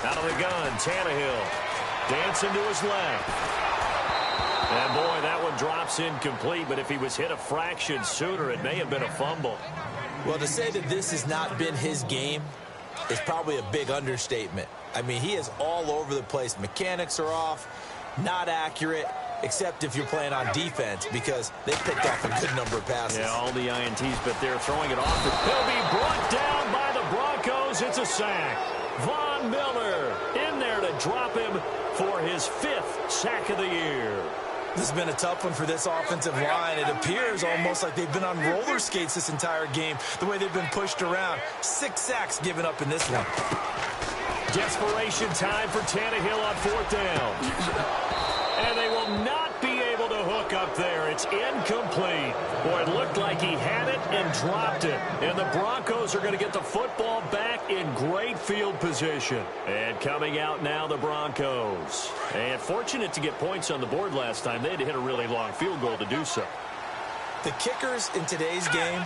Out of the gun, Tannehill. Dancing to his left. And, boy, that one drops incomplete, but if he was hit a fraction sooner, it may have been a fumble. Well, to say that this has not been his game is probably a big understatement. I mean, he is all over the place. Mechanics are off, not accurate, except if you're playing on defense, because they picked off a good number of passes. Yeah, all the INTs, but they're throwing it off. He'll be brought down by the Broncos. It's a sack. Von Miller in there to drop him for his 5th sack of the year. This has been a tough one for this offensive line. It appears almost like they've been on roller skates this entire game, the way they've been pushed around. 6 sacks given up in this one. Desperation time for Tannehill on 4th down. And they will not be able to hook up there. It's incomplete. Boy, it looked like he had it and dropped it. And the Broncos are going to get the football back in great field position. And coming out now, the Broncos. And fortunate to get points on the board last time. They had to hit a really long field goal to do so. The kickers in today's game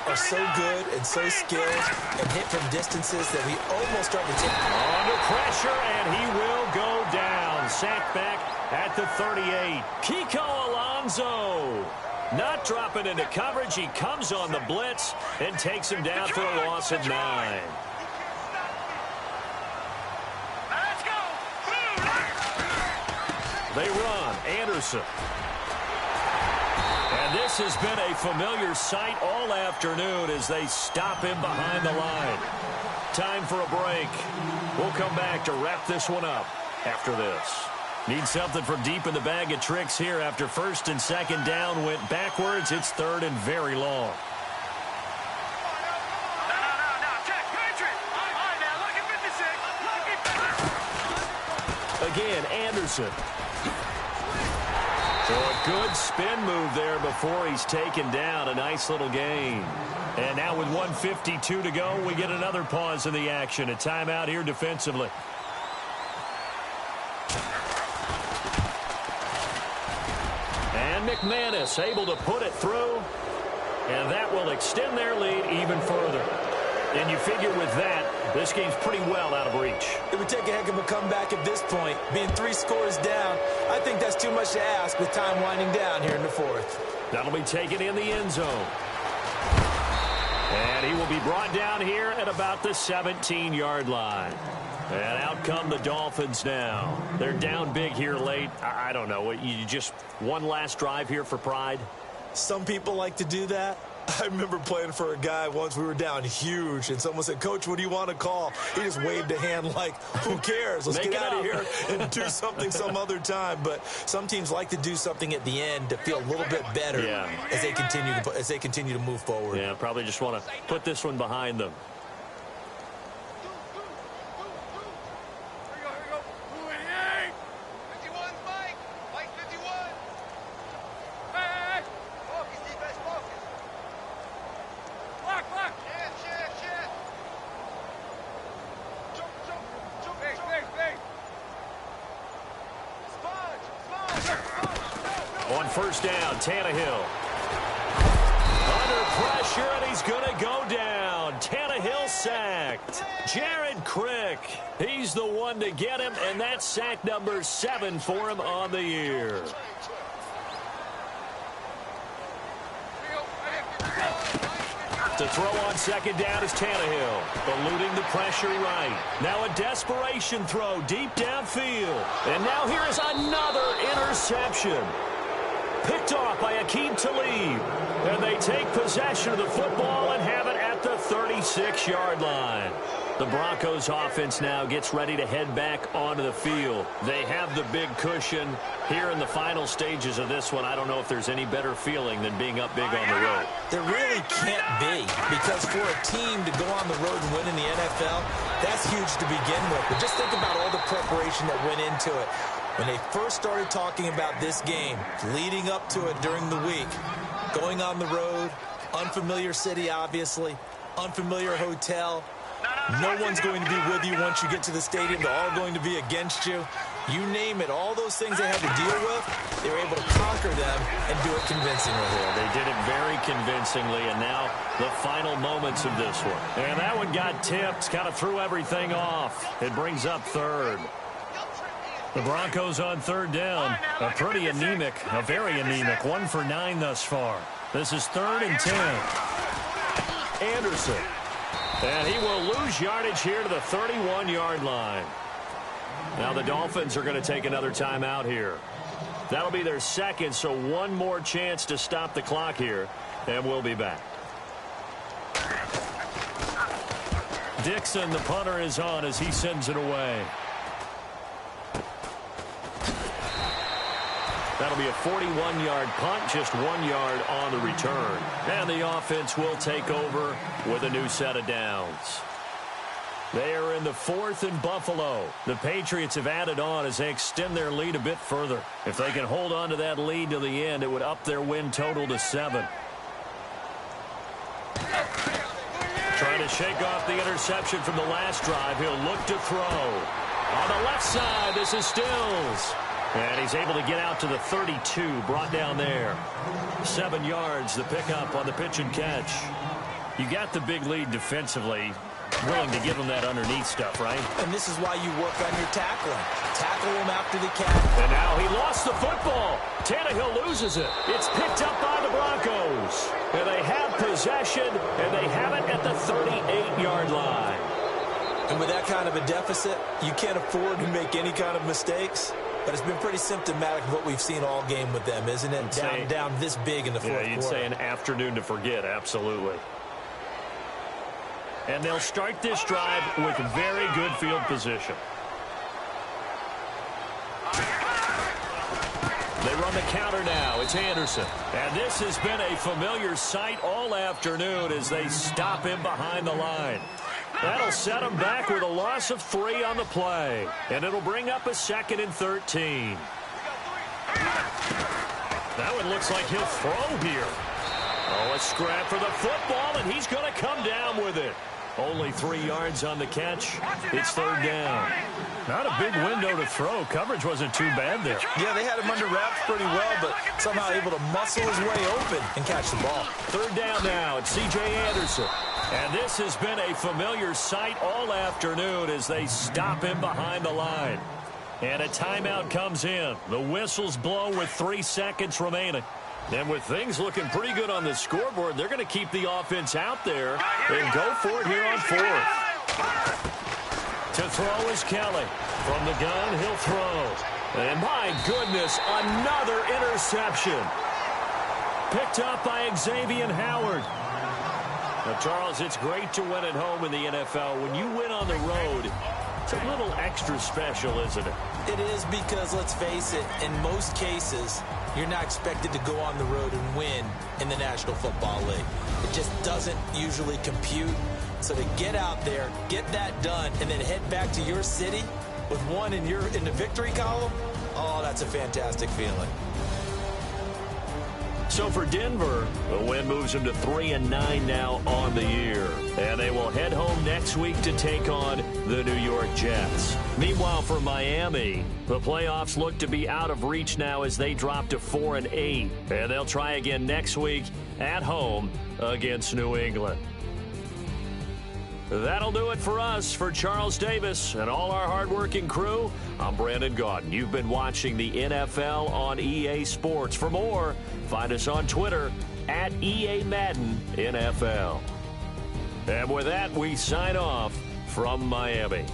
are so good and so skilled and hit from distances that we almost start to take. Under pressure, and he will go down. Sacked back at the 38. Kiko Alonso not dropping into coverage. He comes on the blitz and takes him down for a loss of 9. Let's go. They run. Anderson. And this has been a familiar sight all afternoon as they stop him behind the line. Time for a break. We'll come back to wrap this one up after this. Need something from deep in the bag of tricks here after 1st and 2nd down went backwards. It's 3rd and very long. No. Check. Patriot. All right, now, look at 56. Again, Anderson. So a good spin move there before he's taken down. A nice little gain. And now with 1:52 to go, we get another pause in the action. A timeout here defensively. And McManus able to put it through. And that will extend their lead even further. And you figure with that, this game's pretty well out of reach. It would take a heck of a comeback at this point. Being 3 scores down, I think that's too much to ask with time winding down here in the 4th. That'll be taken in the end zone. And he will be brought down here at about the 17-yard line. And out come the Dolphins now. They're down big here late. I don't know. You just one last drive here for pride? Some people like to do that. I remember playing for a guy once. We were down huge, and someone said, "Coach, what do you want to call?" He just waved a hand like, who cares? Let's get out of here and do something some other time. But some teams like to do something at the end to feel a little bit better as they continue to move forward. Yeah, probably just want to put this one behind them. Here we go. 51, Mike. Mike 51. Hey. Focus, defense, focus. Lock. Shit. Jump. Big. Sponge. On 1st down, Tannehill. Under pressure, and he's going to go down. Tannehill sacked. Jared Crick, he's the one to get him, and that's sack number 7 for him on the year. To throw on second down is Tannehill, eluding the pressure right. Now a desperation throw deep downfield. And now here is another interception. Picked off by Aqib Talib. And they take possession of the football and have it at the 36-yard line. The Broncos offense now gets ready to head back onto the field. They have the big cushion. Here in the final stages of this one, I don't know if there's any better feeling than being up big on the road. There really can't be, because for a team to go on the road and win in the NFL, that's huge to begin with. But just think about all the preparation that went into it. When they first started talking about this game, leading up to it during the week, going on the road, unfamiliar city, obviously, unfamiliar hotel. No one's going to be with you once you get to the stadium. They're all going to be against you. You name it, all those things they had to deal with, they were able to conquer them and do it convincingly. Yeah, they did it very convincingly, and now the final moments of this one. And that one got tipped, kind of threw everything off. It brings up third. The Broncos on third down. A pretty anemic, a very anemic, 1 for 9 thus far. This is 3rd and 10. Anderson. And he will lose yardage here to the 31-yard line. Now the Dolphins are going to take another timeout here. That'll be their second, so one more chance to stop the clock here, and we'll be back. Dixon, the punter, is on as he sends it away. That'll be a 41-yard punt, just 1 yard on the return. And the offense will take over with a new set of downs. They are in the 4th and Buffalo. The Patriots have added on as they extend their lead a bit further. If they can hold on to that lead to the end, it would up their win total to 7. Trying to shake off the interception from the last drive. He'll look to throw. On the left side, this is Stills. And he's able to get out to the 32, brought down there. 7 yards, the pickup on the pitch and catch. You got the big lead defensively. Willing to give him that underneath stuff, right? And this is why you work on your tackling. Tackle him after the catch. And now he lost the football. Tannehill loses it. It's picked up by the Broncos. And they have possession, and they have it at the 38-yard line. And with that kind of a deficit, you can't afford to make any kind of mistakes. But it's been pretty symptomatic of what we've seen all game with them, isn't it? Down this big in the fourth quarter. You'd say an afternoon to forget, absolutely. And they'll start this drive with very good field position. They run the counter now. It's Anderson. And this has been a familiar sight all afternoon as they stop him behind the line. That'll set him back with a loss of 3 on the play. And it'll bring up a 2nd and 13. That one looks like he'll throw here. Oh, a scrap for the football, and he's going to come down with it. Only 3 yards on the catch. It's 3rd down. Not a big window to throw. Coverage wasn't too bad there. Yeah, they had him under wraps pretty well, but somehow able to muscle his way open and catch the ball. 3rd down now. It's C.J. Anderson. And this has been a familiar sight all afternoon as they stop him behind the line. And a timeout comes in. The whistles blow with 3 seconds remaining. And with things looking pretty good on the scoreboard, they're going to keep the offense out there and go for it here on 4th. To throw is Kelly. From the gun, he'll throw. And my goodness, another interception. Picked up by Xavier Howard. Now, Charles, it's great to win at home in the NFL. When you win on the road, it's a little extra special, isn't it? It is, because, let's face it, in most cases, you're not expected to go on the road and win in the National Football League. It just doesn't usually compute. So to get out there, get that done, and then head back to your city with 1 in the victory column, oh, that's a fantastic feeling. So for Denver, the win moves them to 3-9 now on the year. And they will head home next week to take on the New York Jets. Meanwhile, for Miami, the playoffs look to be out of reach now as they drop to 4-8. And they'll try again next week at home against New England. That'll do it for us. For Charles Davis and all our hardworking crew, I'm Brandon Gaudin. You've been watching the NFL on EA Sports. For more, find us on Twitter at EA Madden NFL. And with that, we sign off from Miami.